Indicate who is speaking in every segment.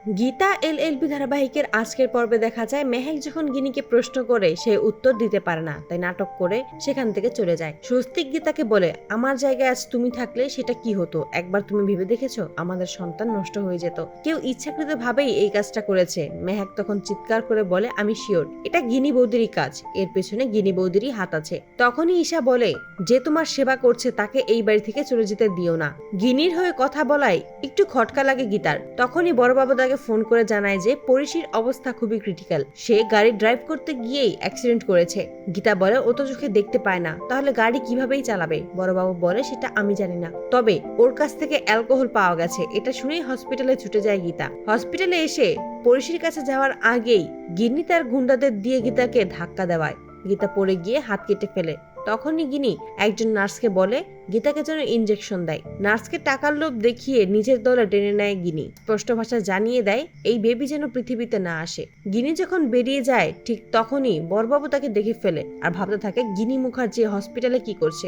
Speaker 1: Gita LLB ধারাবাহিকের আজকের পর্বে দেখা যায় মেহেক যখন গিনিকে প্রশ্ন করে সে উত্তর দিতে পারে না, তাই নাটক করে সেখান থেকে চলে যায়। স্বস্তিক গীতাকে বলে, আমার জায়গায় আজ তুমি থাকলে সেটা কি হতো, একবার তুমি ভেবে দেখেছো? আমাদের সন্তান নষ্ট হয়ে যেত। কেউ ইচ্ছাকৃত ভাবেই এই কাজটা করেছে। মেহেক তখন চিৎকার করে বলে, আমি শিওর এটা গিনি বৌদিরই কাজ, এর পেছনে গিনি বৌদিরই হাত আছে। তখনই ঈশা বলে, যে তোমার সেবা করছে তাকে এই বাড়ি থেকে চলে যেতে দিও না। গিনির হয়ে কথা বলায় একটু খটকা লাগে গীতার। তখনই বড়বাবু তাকে ফোন করে জানায় যে পরিশির অবস্থা খুবই ক্রিটিক্যাল, সে গাড়ি ড্রাইভ করতে গিয়েই অ্যাক্সিডেন্ট করেছে। গীতা বলে, ও তো চোখে দেখতে পায় না, তাহলে গাড়ি কিভাবেই চালাবে? বড়বাবু বলে, সেটা আমি জানি না, তবে ওর কাছ থেকে অ্যালকোহল পাওয়া গেছে। এটা শুনেই হসপিটালে ছুটে যায় গীতা। হসপিটালে এসে পরিশির কাছে যাওয়ার আগেই গিন্নি তার গুন্ডাদের দিয়ে গীতাকে ধাক্কা দেওয়ায় গীতা পড়ে গিয়ে হাত কেটে ফেলে। তখনই গিনি একজন নার্সকে বলে গীতাকে যেন ইনজেকশন দেয়। নার্সকে টাকার লোভ দেখিয়ে নিজের দলে টেনে নেয় গিনি। স্পষ্ট ভাষায় জানিয়ে দেয় এই বেবি যেন পৃথিবীতে না আসে। গিনি যখন বেরিয়ে যায় ঠিক তখনই বড়বাবু তাকে দেখে ফেলে আর ভাবতে থাকে গিনি মুখার্জি হসপিটালে কি করছে।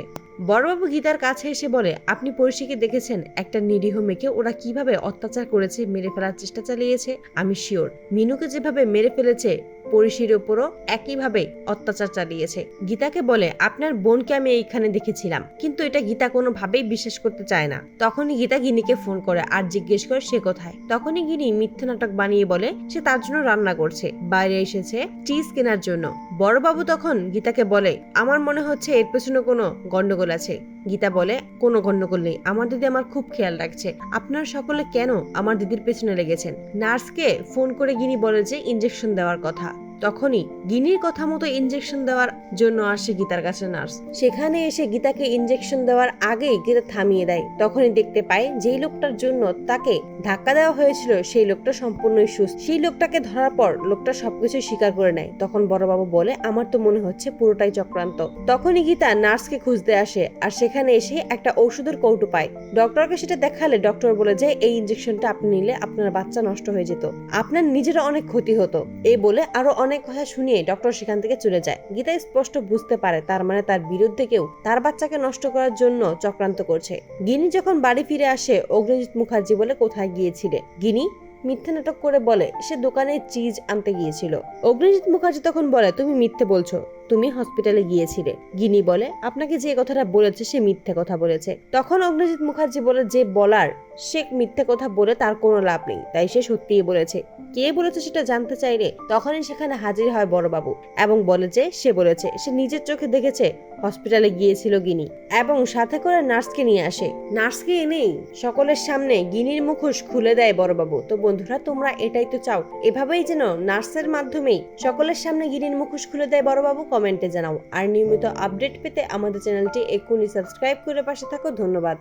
Speaker 1: বড়বাবু গীতার কাছে এসে বলে, আপনি পরিশিকে দেখেছেন? একটা নিরীহ মেয়েকে ওরা কিভাবে অত্যাচার করেছে, মেরে ফেলার চেষ্টা চালিয়েছে। আমি শিওর মিনুকে যেভাবে মেরে ফেলেছে পরিশির উপরও একইভাবে অত্যাচার চালিয়েছে। গীতাকে বলে, আপনার বোনকে আমি এইখানে দেখেছিলাম, কিন্তু এটা গীতা কোনোভাবেই বিশ্বাস করতে চায় না। তখনই গীতা গিনিকে ফোন করে আর জিজ্ঞেস করে সে কোথায়। তখনই গিনি মিথ্যে নাটক বানিয়ে বলে সে তার জন্য রান্না করছে, বাইরে এসেছে চিজ কেনার জন্য। বড়বাবু তখন গীতাকে বলে, আমার মনে হচ্ছে এর পেছনে কোনো গন্ডগোল আছে। গীতা বলে, কোনো গন্ডগোল নেই, আমার দিদি আমার খুব খেয়াল রাখছে। আপনারা সকলে কেন আমার দিদির পেছনে লেগেছেন? নার্সকে ফোন করে গিনি বলে যে ইনজেকশন দেওয়ার কথা। তখনই গিনির কথা মতো ইনজেকশন দেওয়ার জন্য আসে গীতার কাছে নার্স। সেখানে এসে গীতাকে ইনজেকশন দেওয়ার আগেই গীতা থামিয়ে দেয়। তখনই দেখতে পায় যেই লোকটার জন্য তাকে ধাক্কা দেওয়া হয়েছিল সেই লোকটা সম্পূর্ণই সুস্থ। সেই লোকটাকে ধরার পর লোকটা সবকিছু স্বীকার করে নেয়। তখন বড়বাবু বলে, আমার তো মনে হচ্ছে পুরোটাই চক্রান্ত। তখনই গীতা নার্সকে খুঁজতে আসে আর সেখানে এসে একটা ঔষধের কৌটো পায়। ডক্টরকে সেটা দেখালে ডক্টর বলে যে এই ইনজেকশনটা আপনি নিলে আপনার বাচ্চা নষ্ট হয়ে যেত, আপনার নিজেরও অনেক ক্ষতি হতো। এই বলে আরো অনেক কথা শুনিয়ে ডক্টর সেখান থেকে চলে যায়। গীতা স্পষ্ট বুঝতে পারে তার মানে তার বিরুদ্ধে কেউ তার বাচ্চাকে নষ্ট করার জন্য চক্রান্ত করছে। গিনি যখন বাড়ি ফিরে আসে অগ্নিজিৎ মুখার্জি বলে, কোথায় গিয়েছিলে? গিনি মিথ্যে নাটক করে বলে সে দোকানে চিজ আনতে গিয়েছিল। অগ্নিজিৎ মুখার্জি তখন বলে, তুমি মিথ্যে বলছো, তুমি হসপিটালে গিয়েছিলে। গিনি বলে, আপনাকে যে কথাটা বলেছে সে মিথ্যে কথা বলেছে। তখন অগ্নিজিৎ মুখার্জি বলে, যে বলার সে মিথ্যে কথা বলে তার কোনো লাভ নেই, তাই সে সত্যিই বলেছে। কে বলেছে সেটা জানতে চাইলে তখনই সেখানে হাজির হয় বড়বাবু এবং বলে যে সে বলেছে সে নিজের চোখে দেখেছে হসপিটালে গিয়েছিল গিনি, এবং সাথে করে নার্সকে নিয়ে আসে। নার্সকে এনেই সকলের সামনে গিনির মুখোশ খুলে দেয় বড়বাবু। তো বন্ধুরা, তোমরা এটাই তো চাও, এভাবেই যেন নার্সের মাধ্যমেই সকলের সামনে গিনির মুখোশ খুলে দেয় বড়বাবু? কমেন্টে জানাও। আর নিয়মিত আপডেট পেতে আমাদের চ্যানেলটি এক্ষুনি সাবস্ক্রাইব করে পাশে থাকো। ধন্যবাদ।